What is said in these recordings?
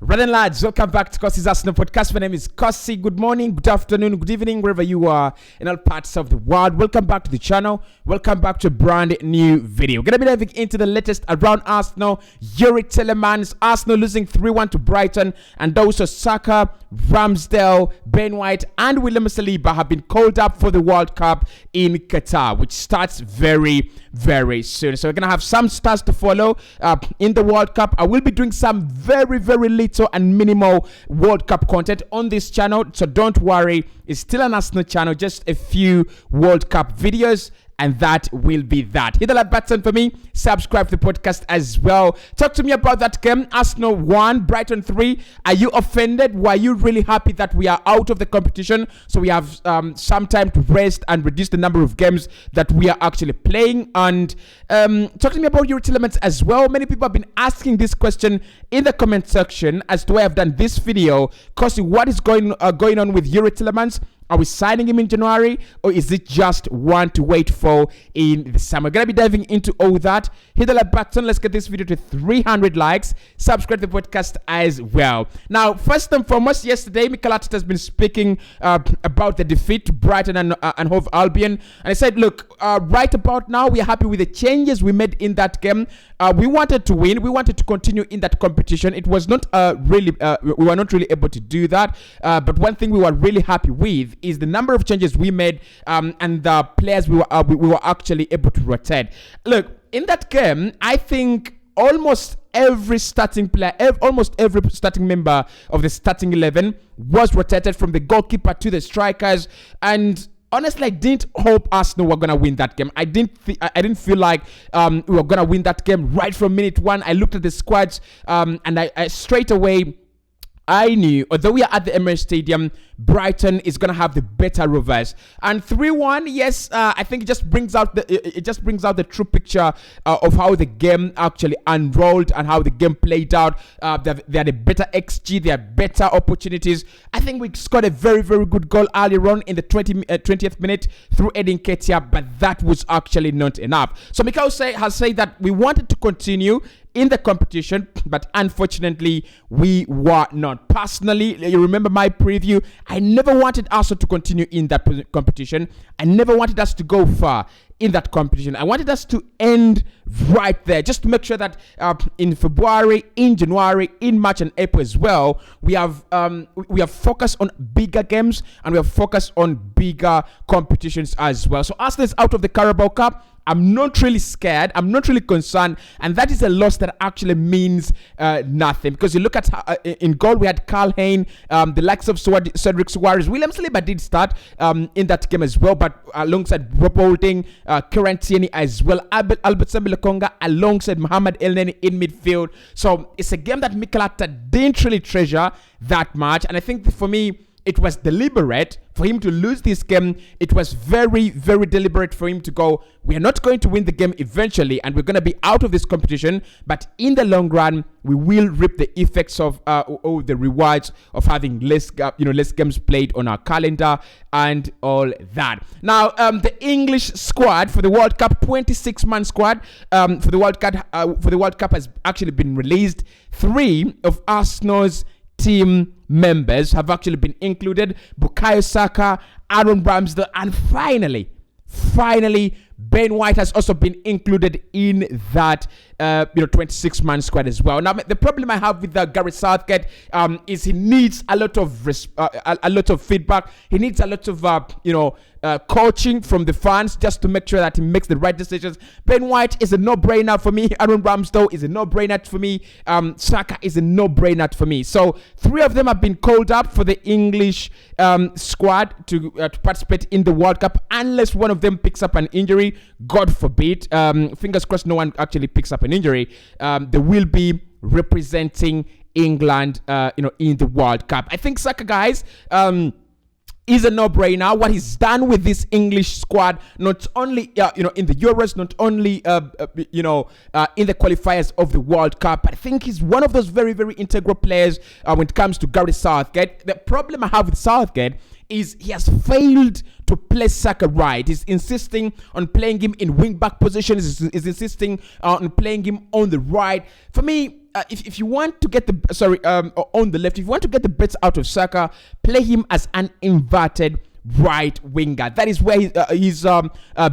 Right then, lads, welcome back to Kossi's Arsenal podcast. My name is Kossi. Good morning, good afternoon, good evening, wherever you are in all parts of the world. Welcome back to the channel. Welcome back to a brand new video. We're going to be diving into the latest around Arsenal. TILEAMS, Arsenal losing 3-1 to Brighton, and also Saka, Ramsdale, Ben White, and William Saliba have been called up for the World Cup in Qatar, which starts very soon. So we're going to have some stars to follow in the World Cup. I will be doing some very little and minimal World Cup content on this channel, so don't worry, it's still an Arsenal channel, just a few World Cup videos, and that will be that. Hit the like button for me, subscribe to the podcast as well. Talk to me about that game. Arsenal 1, Brighton 3. Are you offended? Were you really happy that we are out of the competition, so we have some time to rest and reduce the number of games that we are actually playing? And talk to me about your TILEAMS as well. Many people have been asking this question in the comment section as to why I've done this video. Because what is going on with TILEAMS? Are we signing him in January, or is it just one to wait for in the summer? We're going to be diving into all that. Hit the like button. Let's get this video to 300 likes. Subscribe to the podcast as well. Now, first and foremost, yesterday, Mikel Arteta has been speaking about the defeat to Brighton and Hove Albion. And I said, look, right about now, we are happy with the changes we made in that game. We wanted to win. We wanted to continue in that competition. It was not we were not really able to do that. But one thing we were really happy with is the number of changes we made and the players we were actually able to rotate. Look, in that game, I think almost every starting player, almost every starting member of the starting 11 was rotated, from the goalkeeper to the strikers. And honestly, I didn't hope Arsenal were gonna win that game. I didn't feel like we were gonna win that game right from minute one. I looked at the squads and I straight away, I knew, although we are at the Emirates Stadium, Brighton is gonna have the better rovers. And 3-1, yes, I think it just brings out the true picture of how the game actually unrolled and how the game played out. They had a better XG, they had better opportunities. I think we scored a very good goal earlier on in the 20th minute through Edin Ketia, but that was actually not enough. So Mikel has said that we wanted to continue in the competition, but unfortunately we were not. Personally, you remember my preview, I never wanted Arsenal to continue in that competition. I never wanted us to go far in that competition. I wanted us to end right there, just to make sure that in February, in January, in March and April as well, we have focused on bigger games and we have focused on bigger competitions as well. So Arsenal is out of the Carabao Cup. I'm not really scared. I'm not really concerned. And that is a loss that actually means nothing. Because you look at in goal, we had Carl Hayne, the likes of Cedric Suarez. William Saliba did start in that game as well, but alongside Rob Holding, Kieran Tierney as well, Albert Sambi-Lokonga alongside Mohamed Elneny in midfield. So it's a game that Mikel Arteta didn't really treasure that much. And I think for me, it was deliberate for him to lose this game. It was very deliberate for him to go, we are not going to win the game eventually, and we're going to be out of this competition, but in the long run, we will reap the effects of the rewards of having less games played on our calendar and all that. Now, the English squad for the World Cup, 26-man squad for the World Cup has actually been released. 3 of Arsenal's team members have actually been included: Bukayo Saka, Aaron Ramsdale, and finally Ben White has also been included in that 26-man squad as well. Now, the problem I have with Gareth Southgate is he needs a lot of feedback. He needs a lot of coaching from the fans just to make sure that he makes the right decisions. Ben White is a no-brainer for me. Aaron Ramsdale is a no-brainer for me. Saka is a no-brainer for me. So 3 of them have been called up for the English squad to participate in the World Cup, unless one of them picks up an injury. God forbid. Fingers crossed no one actually picks up an injury. They will be representing England in the World Cup. I think Saka, guys, is a no-brainer. What he's done with this English squad, not only in the Euros, not only in the qualifiers of the World Cup, but I think he's one of those very integral players when it comes to Gareth Southgate. The problem I have with Southgate is he has failed to play Saka right. He's insisting on playing him in wing-back positions. He's insisting on playing him on the right. For me, if you want to get on the left, if you want to get the best out of Saka, play him as an inverted right winger. That is where his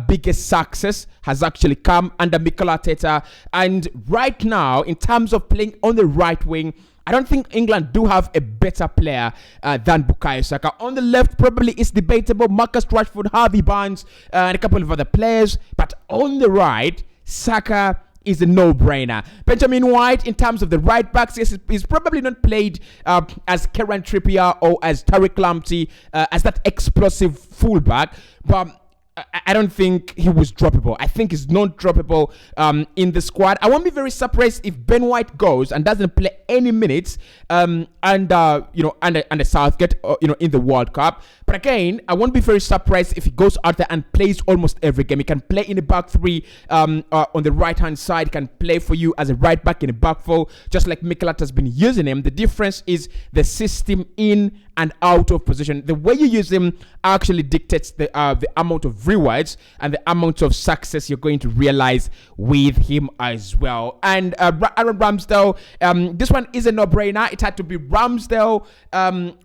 biggest success has actually come under Mikel Arteta. And right now, in terms of playing on the right wing, I don't think England do have a better player than Bukayo Saka. On the left, probably it's debatable. Marcus Rashford, Harvey Barnes, and a couple of other players. But on the right, Saka is a no-brainer. Benjamin White, in terms of the right backs, he's probably not played as Kieran Trippier or as Tariq Lamptey, as that explosive fullback. But I don't think he was droppable. I think he's not droppable in the squad. I won't be very surprised if Ben White goes and doesn't play any minutes under Southgate in the World Cup. But again, I won't be very surprised if he goes out there and plays almost every game. He can play in the back three on the right hand side. He can play for you as a right back in the back four, just like Mikel Arteta has been using him. The difference is the system in and out of position. The way you use him actually dictates the amount of rewards and the amount of success you're going to realize with him as well. And Aaron Ramsdale, this one is a no-brainer. It had to be Ramsdale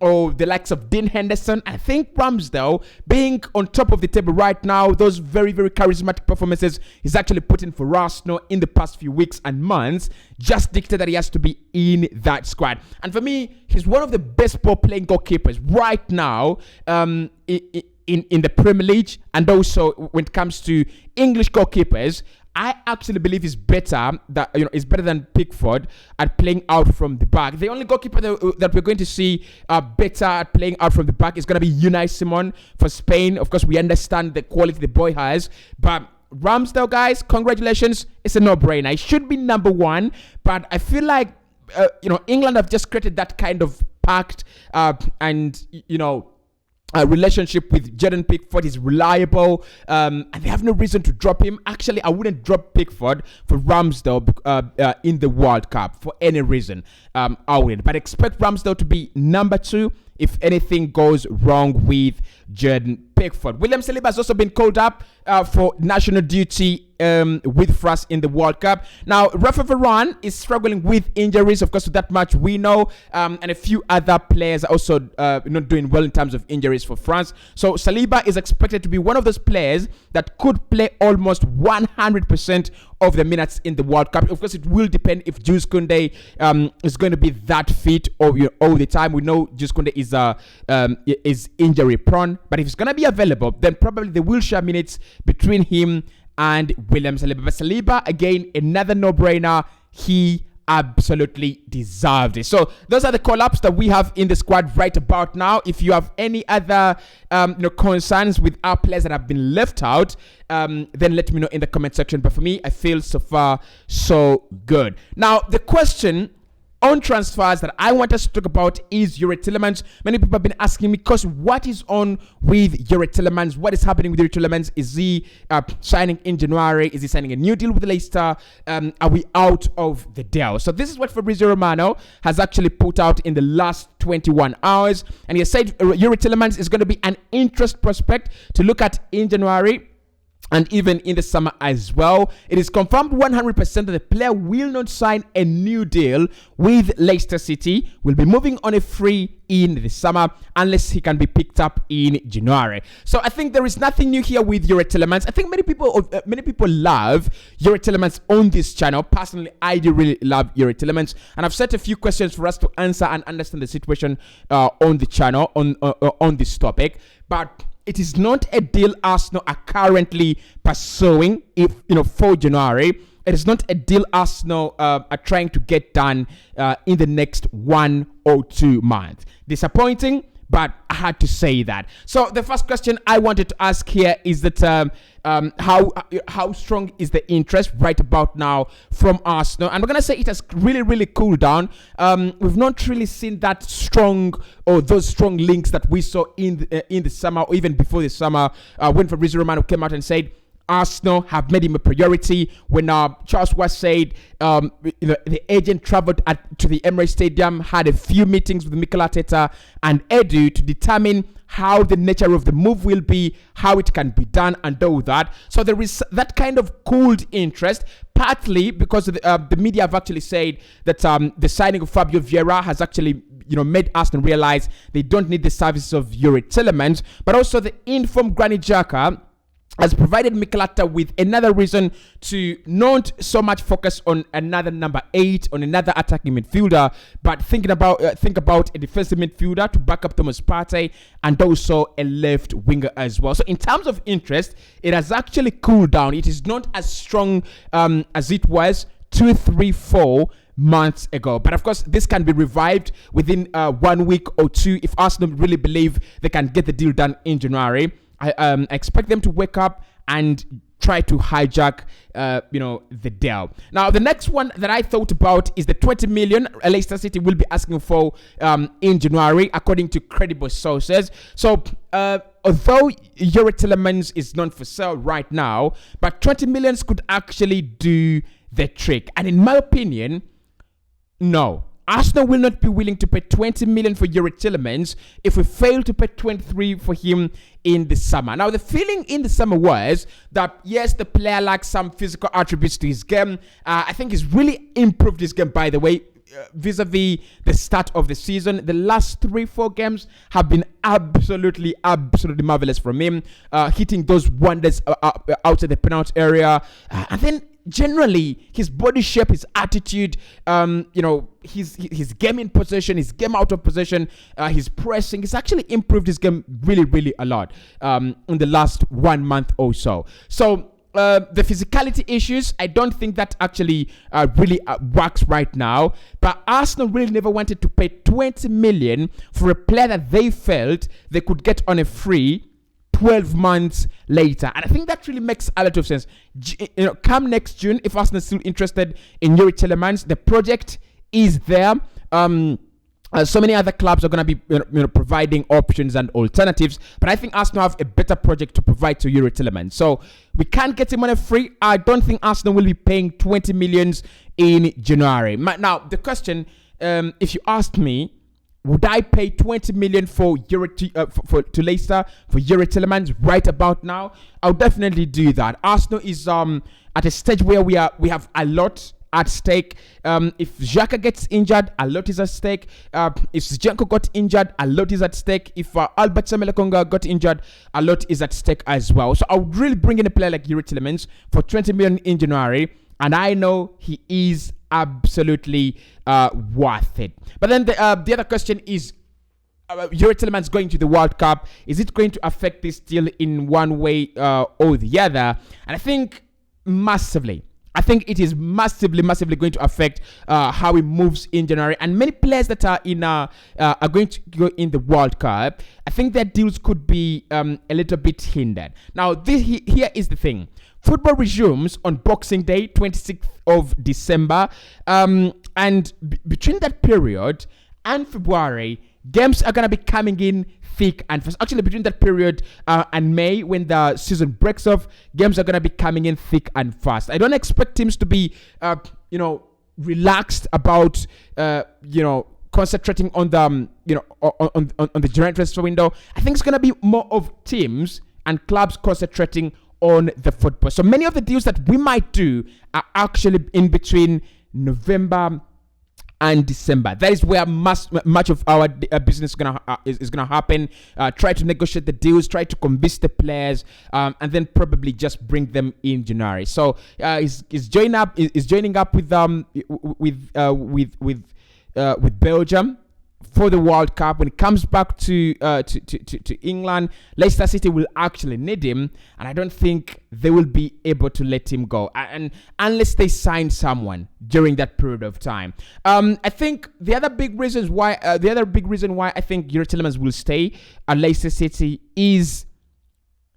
or the likes of Dean Henderson. I think Ramsdale, being on top of the table right now, those very, very charismatic performances he's actually put in for Arsenal in the past few weeks and months just dictate that he has to be in that squad. And for me, he's one of the best ball-playing goalkeepers right now in the Premier League, and also when it comes to English goalkeepers. I actually believe he's better than Pickford at playing out from the back. The only goalkeeper that we're going to see better at playing out from the back is going to be Unai Simon for Spain. Of course, we understand the quality the boy has, but Ramsdale, guys, congratulations. It's a no-brainer. It should be number one, but I feel like England have just created that kind of pact relationship with Jordan Pickford. Is reliable, and they have no reason to drop him. Actually, I wouldn't drop Pickford for Ramsdale in the World Cup for any reason. I wouldn't, but expect Ramsdale to be number two if anything goes wrong with Jordan Pickford. William Saliba has also been called up for national duty with France in the World Cup. Now, Rafa Varane is struggling with injuries, of course, with that much we know, and a few other players are also not doing well in terms of injuries for France. So Saliba is expected to be one of those players that could play almost 100% of the minutes in the World Cup. Of course, it will depend if Jules Koundé is going to be that fit all the time. We know Jules Koundé is injury prone, but if he's going to be available, then probably they will share minutes between him and William Saliba. But Saliba, again, another no-brainer. He absolutely deserved it. So those are the call-ups that we have in the squad right about now. If you have any other concerns with our players that have been left out, then let me know in the comment section. But for me, I feel so far so good. Now, the question on transfers that I want us to talk about is Youri Tielemans. Many people have been asking me, because what is on with Youri Tielemans? What is happening with Youri Tielemans? Is he signing in January? Is he signing a new deal with Leicester? Are we out of the deal? So this is what Fabrizio Romano has actually put out in the last 21 hours. And he has said Youri Tielemans is going to be an interest prospect to look at in January and even in the summer as well. It is confirmed 100% that the player will not sign a new deal with Leicester City. Will be moving on a free in the summer unless he can be picked up in January. So I think there is nothing new here with Youri Tielemans. I think many people love Youri Tielemans on this channel. Personally, I do really love Youri Tielemans, and I've set a few questions for us to answer and understand the situation on the channel on this topic. But it is not a deal Arsenal are currently pursuing for January. It is not a deal Arsenal are trying to get done in the next 1 or 2 months. Disappointing, but I had to say that. So the first question I wanted to ask here is that how strong is the interest right about now from Arsenal? And we're gonna say it has really, really cooled down. We've not really seen that strong or those strong links that we saw in the summer or even before the summer when Fabrizio Romano came out and said Arsenal have made him a priority. When Charles was said, the agent traveled to the Emirates Stadium, had a few meetings with Mikel Arteta and Edu to determine how the nature of the move will be, how it can be done, and all that. So there is that kind of cooled interest, partly because the media have actually said that the signing of Fabio Vieira has actually made Arsenal realize they don't need the services of Yuri Tillemans, but also the informed Granit Xhaka has provided Mikel Arteta with another reason to not so much focus on another number 8, on another attacking midfielder, but think about a defensive midfielder to back up Thomas Partey and also a left winger as well. So in terms of interest, it has actually cooled down. It is not as strong as it was 2, 3, 4 months ago. But of course, this can be revived within 1 week or 2 if Arsenal really believe they can get the deal done in January. I expect them to wake up and try to hijack, the deal. Now, the next one that I thought about is the 20 million Leicester City will be asking for in January, according to credible sources. So, although Yuri Tillemans is not for sale right now, but 20 millions could actually do the trick. And in my opinion, no. Arsenal will not be willing to pay 20 million for Yuri Tillemans if we fail to pay 23 for him in the summer. Now, the feeling in the summer was that, yes, the player lacks some physical attributes to his game. I think he's really improved his game, by the way, vis-a-vis the start of the season. The last 3-4 games have been absolutely marvelous from him, hitting those wonders out of the penalty area. And then generally, his body shape, his attitude, his game in possession, his game out of possession, his pressing, he's actually improved his game really a lot in the last 1 month or so. So the physicality issues, I don't think that actually really works right now. But Arsenal really never wanted to pay 20 million for a player that they felt they could get on a free 12 months later. And I think that really makes a lot of sense. Come next June, if Arsenal is still interested in Yuri Tillemans, the project is there. So many other clubs are going to be providing options and alternatives, but I think Arsenal have a better project to provide to Yuri Tillemans. So we can't get him on a free. I don't think Arsenal will be paying 20 millions in January. Now, the question, if you asked me, would I pay 20 million for to Leicester for Yuri Tillemans right about now? I'll definitely do that. Arsenal is at a stage where we have a lot at stake. If Xhaka gets injured, a lot is at stake. If Zinchenko got injured, a lot is at stake. If Albert Samelakonga got injured, a lot is at stake as well. So I would really bring in a player like Yuri Tillemans for 20 million in January, and I know he is absolutely worth it. But then the other question is, Yuri Tillemans going to the World Cup, is it going to affect this deal in one way or the other? And I think massively. I think it is massively going to affect how he moves in January. And many players that are going to go in the World Cup, I think their deals could be a little bit hindered. Now, here is the thing. Football resumes on Boxing Day, 26th of December. And between that period and February, games are going to be coming in thick and fast. Actually, between that period and May, when the season breaks off, games are going to be coming in thick and fast. I don't expect teams to be, relaxed about, concentrating on the, on the January transfer window. I think it's going to be more of teams and clubs concentrating on the football. So many of the deals that we might do are actually in between November and December. That is where much of our business is gonna happen. Try to negotiate the deals, try to convince the players, and then probably just bring them in January. So he's joining up with Belgium for the World Cup. When it comes back to England, Leicester City will actually need him, and I don't think they will be able to let him go, and unless they sign someone during that period of time. I think the other big reason why I think Yuri Tillemans will stay at Leicester City is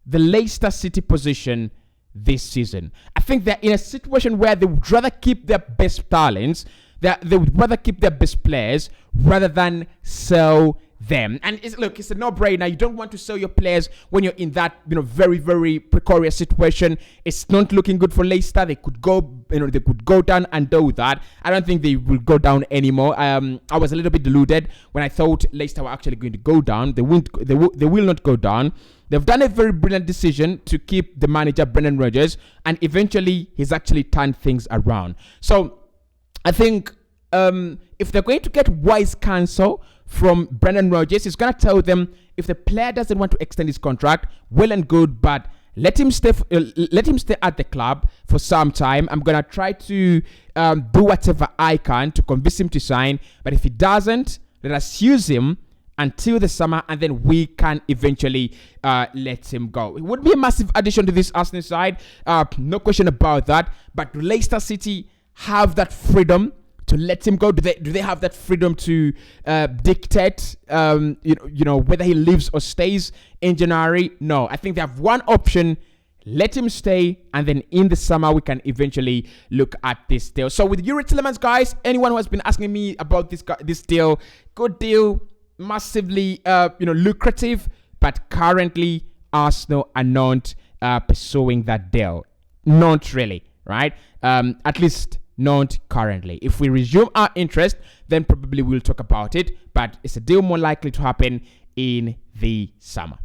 the Leicester City position this season. I think they're in a situation where they would rather keep their best talents. They would rather keep their best players rather than sell them. And it's a no-brainer. You don't want to sell your players when you're in that, very, very precarious situation. It's not looking good for Leicester. They could go, they could go down and do that. I don't think they will go down anymore. I was a little bit deluded when I thought Leicester were actually going to go down. They will not go down. They've done a very brilliant decision to keep the manager, Brendan Rodgers, and eventually he's actually turned things around. So I think if they're going to get wise counsel from Brendan Rodgers, he's going to tell them if the player doesn't want to extend his contract, well and good, but let him stay at the club for some time. I'm going to try to do whatever I can to convince him to sign, but if he doesn't, let us use him until the summer, and then we can eventually let him go. It would be a massive addition to this Arsenal side, no question about that. But do Leicester City have that freedom to let him go? Do they have that freedom to dictate, whether he leaves or stays in January? No, I think they have one option. Let him stay, and then in the summer we can eventually look at this deal. So with Youri Tielemans, guys, anyone who has been asking me about this deal, good deal. Massively, lucrative, but currently Arsenal are not pursuing that deal. Not really, right? At least not currently. If we resume our interest, then probably we'll talk about it. But it's a deal more likely to happen in the summer.